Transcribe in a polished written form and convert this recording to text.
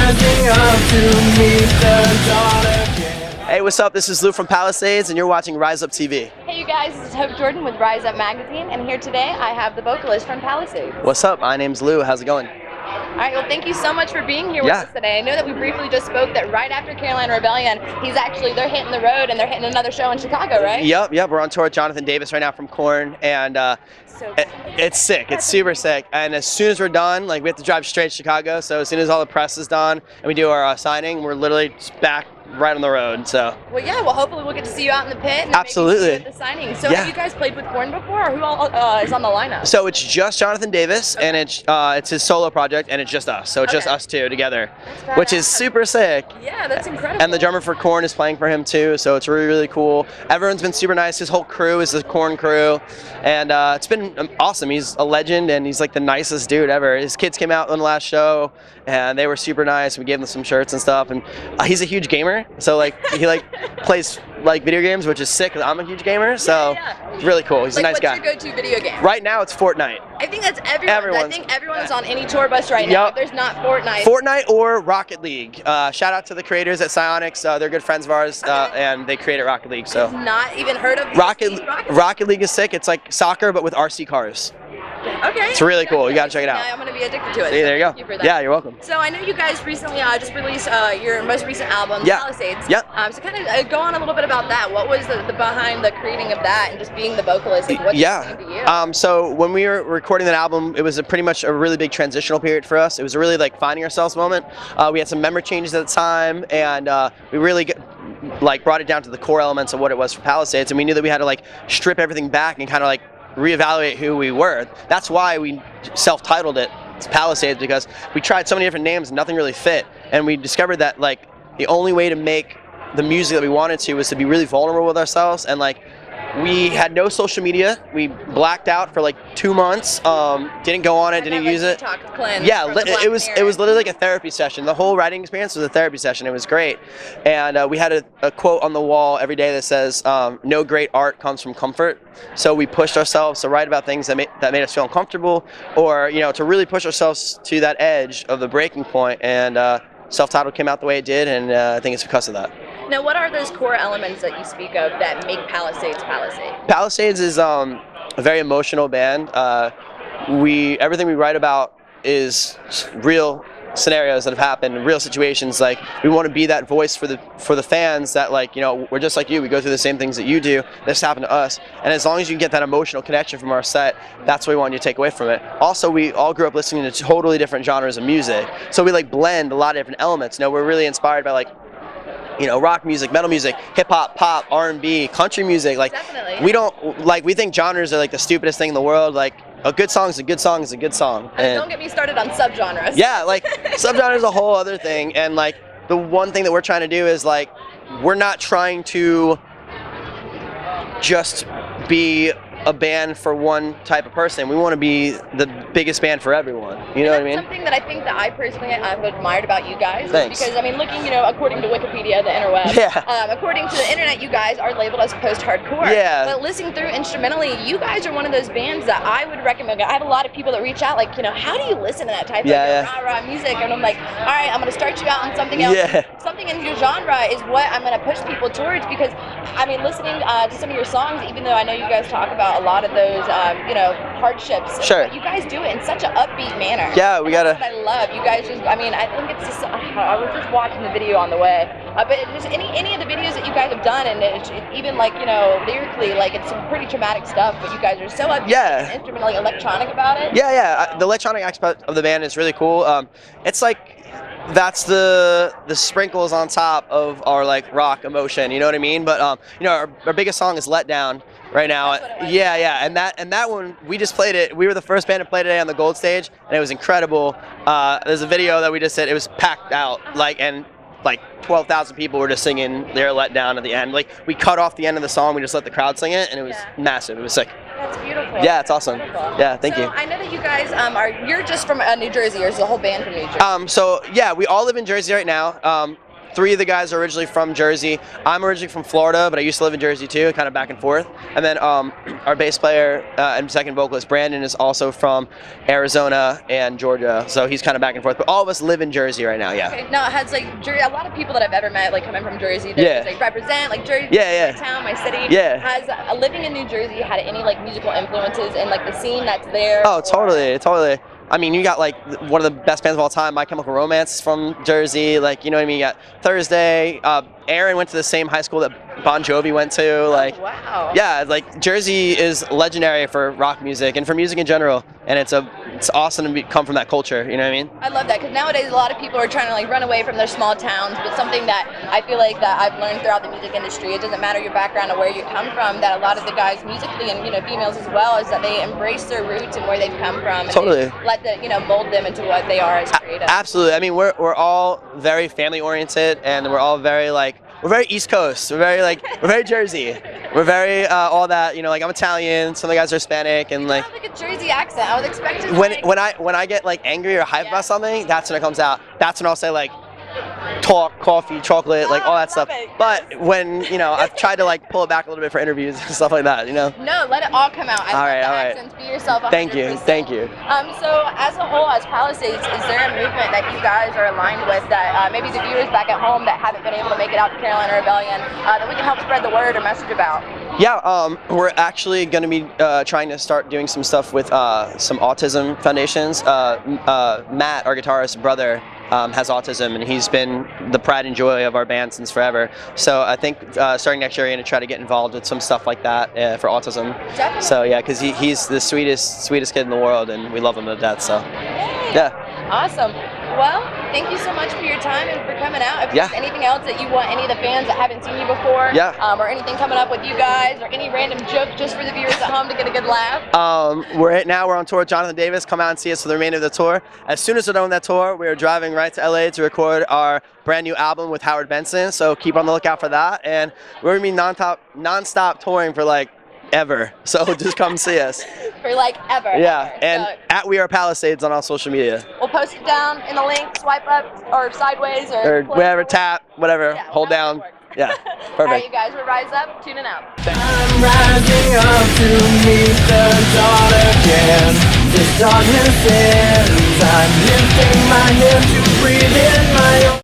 rising up to meet the dawn again. Hey, what's up? This is Lou from Palisades, and you're watching Ryze-Up TV. Hey you guys, this is Hope Jordan with Ryze-Up Magazine, and here today I have the vocalist from Palisades. What's up? My name's Lou. How's it going? Alright, well thank you so much for being here with us today. I know that we briefly just spoke that right after Carolina Rebellion, they're hitting the road and they're hitting another show in Chicago, right? Yep, we're on tour with Jonathan Davis right now from Corn, and it's sick. It's super sick. And as soon as we're done, like we have to drive straight to Chicago, so as soon as all the press is done and we do our signing, we're literally just back right on the road. So Well, hopefully we'll get to see you out in the pit and absolutely maybe see you at the signing. So have you guys played with Corn before, or who all is on the lineup? So it's just Jonathan Davis, and it's his solo project, and it's just us. So it's just us two together, which is super sick. Yeah, that's incredible. And the drummer for Corn is playing for him too, so it's really, really cool. Everyone's been super nice. His whole crew is the Corn crew, and it's been awesome. He's a legend, and he's like the nicest dude ever. His kids came out on the last show, and they were super nice. We gave them some shirts and stuff, and he's a huge gamer, so like he plays like video games, which is sick. I'm a huge gamer, so it's really cool. He's a nice guy. What's your go-to video game? Right now, it's Fortnite. I think that's everyone. I think everyone's on any tour bus right now. If there's not Fortnite. Fortnite or Rocket League. Shout out to the creators at Psionics. They're good friends of ours, and they created Rocket League. So not even heard of Rocket League is sick. It's like soccer, but with RC cars. Okay. It's really cool. You gotta check it out. I'm gonna be addicted to it. See, there you go. Thank you for that. Yeah, you're welcome. So I know you guys recently just released your most recent album, Palisades. Yep. So kind of go on a little bit about that. What was the behind the creating of that, and just being the vocalist? Like, what did it mean to you? So when we were recording that album, it was pretty much a really big transitional period for us. It was a really like finding ourselves moment. We had some member changes at the time, and we really brought it down to the core elements of what it was for Palisades, and we knew that we had to like strip everything back and kind of like reevaluate who we were. That's why we self-titled it Palisades, because we tried so many different names and nothing really fit, and we discovered that like the only way to make the music that we wanted to was to be really vulnerable with ourselves. And like we had no social media. We blacked out for like 2 months. Didn't go on it. Didn't use it. Yeah, it was literally like a therapy session. The whole writing experience was a therapy session. It was great, and we had a quote on the wall every day that says, "No great art comes from comfort." So we pushed ourselves to write about things that made us feel uncomfortable, or to really push ourselves to that edge of the breaking point. And self-titled came out the way it did, and I think it's because of that. Now, what are those core elements that you speak of that make Palisades Palisades? Palisades is a very emotional band. Everything we write about is real scenarios that have happened, real situations. Like we want to be that voice for the fans that we're just like you. We go through the same things that you do. This happened to us, and as long as you get that emotional connection from our set, that's what we want you to take away from it. Also, we all grew up listening to totally different genres of music, so we blend a lot of different elements. We're really inspired by rock music, metal music, hip hop, pop, R&B, country music. We think genres are like the stupidest thing in the world. Like a good song is a good song is a good song. And don't get me started on subgenres. Yeah, subgenres is a whole other thing. And the one thing that we're trying to do is we're not trying to just be a band for one type of person. We want to be the biggest band for everyone. You know what I mean? Something that I think that I personally have admired about you guys. Thanks. Because looking, according to Wikipedia, the interweb. According to the internet, you guys are labeled as post-hardcore. Yeah. But listening through instrumentally, you guys are one of those bands that I would recommend. I have a lot of people that reach out, how do you listen to that type of rah-rah music? And I'm like, all right, I'm going to start you out on something else. Something in your genre is what I'm going to push people towards, because listening to some of your songs, even though I know you guys talk about a lot of those, hardships. Sure. But you guys do it in such an upbeat manner. Yeah, we gotta. That's what I love. You guys just, I think it's just, I was just watching the video on the way. But just any of the videos that you guys have done, and even lyrically, it's some pretty traumatic stuff, but you guys are so upbeat and instrumentally electronic about it. The electronic aspect of the band is really cool. It's that's the sprinkles on top of our rock emotion, you know what I mean? But our biggest song is Let Down right now. And that one, we just played it. We were the first band to play today on the Gold Stage, and it was incredible. There's a video that we just did. It was packed out, and 12,000 people were just singing their Let Down at the end. We cut off the end of the song, we just let the crowd sing it, and it was massive. It was sick. That's beautiful. Yeah, it's awesome. Yeah, thank you. I know that you guys you're just from New Jersey, or is the whole band from New Jersey? So yeah, we all live in Jersey right now. 3 of the guys are originally from Jersey. I'm originally from Florida, but I used to live in Jersey too, kind of back and forth. And then our bass player and second vocalist, Brandon, is also from Arizona and Georgia, so he's kind of back and forth. But all of us live in Jersey right now, yeah. Okay. Now, it has like a lot of people that I've ever met, like coming from Jersey, that like represent like Jersey, my town, my city. Yeah. Has living in New Jersey had any like musical influences in like the scene that's there? Oh, totally. I mean, you got like one of the best bands of all time, My Chemical Romance is from Jersey, like, you know what I mean? You got Thursday. Aaron went to the same high school that Bon Jovi went to. Like, oh, wow. Yeah, like Jersey is legendary for rock music and for music in general, and it's awesome to come from that culture. You know what I mean? I love that, because nowadays a lot of people are trying to like run away from their small towns, but something that I feel like that I've learned throughout the music industry, it doesn't matter your background or where you come from, that a lot of the guys musically and females as well, is that they embrace their roots and where they've come from. And totally. Let the mold them into what they are as creatives. Absolutely. I mean, we're all very family oriented, and we're all very we're very East Coast. We're very Jersey. We're very all that. Like, I'm Italian. Some of the guys are Hispanic, and like. You have like a Jersey accent. I was expecting. When I get like angry or hype about something, that's when it comes out. That's when I'll say like, talk, coffee, chocolate, like all that stuff. But when I've tried to like pull it back a little bit for interviews and stuff like that. No, let it all come out. All right. Accents, be yourself. 100%. Thank you. So as a whole, as Palisades, is there a movement that you guys are aligned with that maybe the viewers back at home that haven't been able to make it out to Carolina Rebellion that we can help spread the word or message about? Yeah, we're actually going to be trying to start doing some stuff with some autism foundations. Matt, our guitarist's brother, has autism, and he's been the pride and joy of our band since forever. So I think starting next year, we're going to try to get involved with some stuff like that for autism. Definitely. So yeah, because he's the sweetest kid in the world, and we love him to death. So Yay. Yeah. Awesome. Well, thank you so much for your time and for coming out. If there's anything else that you want any of the fans that haven't seen you before, or anything coming up with you guys, or any random joke just for the viewers at home to get a good laugh. We're on tour with Jonathan Davis. Come out and see us for the remainder of the tour. As soon as we're done with that tour, we are driving right to LA to record our brand new album with Howard Benson. So keep on the lookout for that. And we're gonna be non-stop touring for like ever. So just come see us. For like ever. Yeah, and at We Are Palisades on all social media. We'll post it down in the link, swipe up or sideways or whatever, tap, whatever, hold down. Yeah, perfect. All right, you guys, we're Ryze Up, tuning out. I'm rising up to meet the dawn again. This darkness ends. I'm lifting my head to breathe in my own.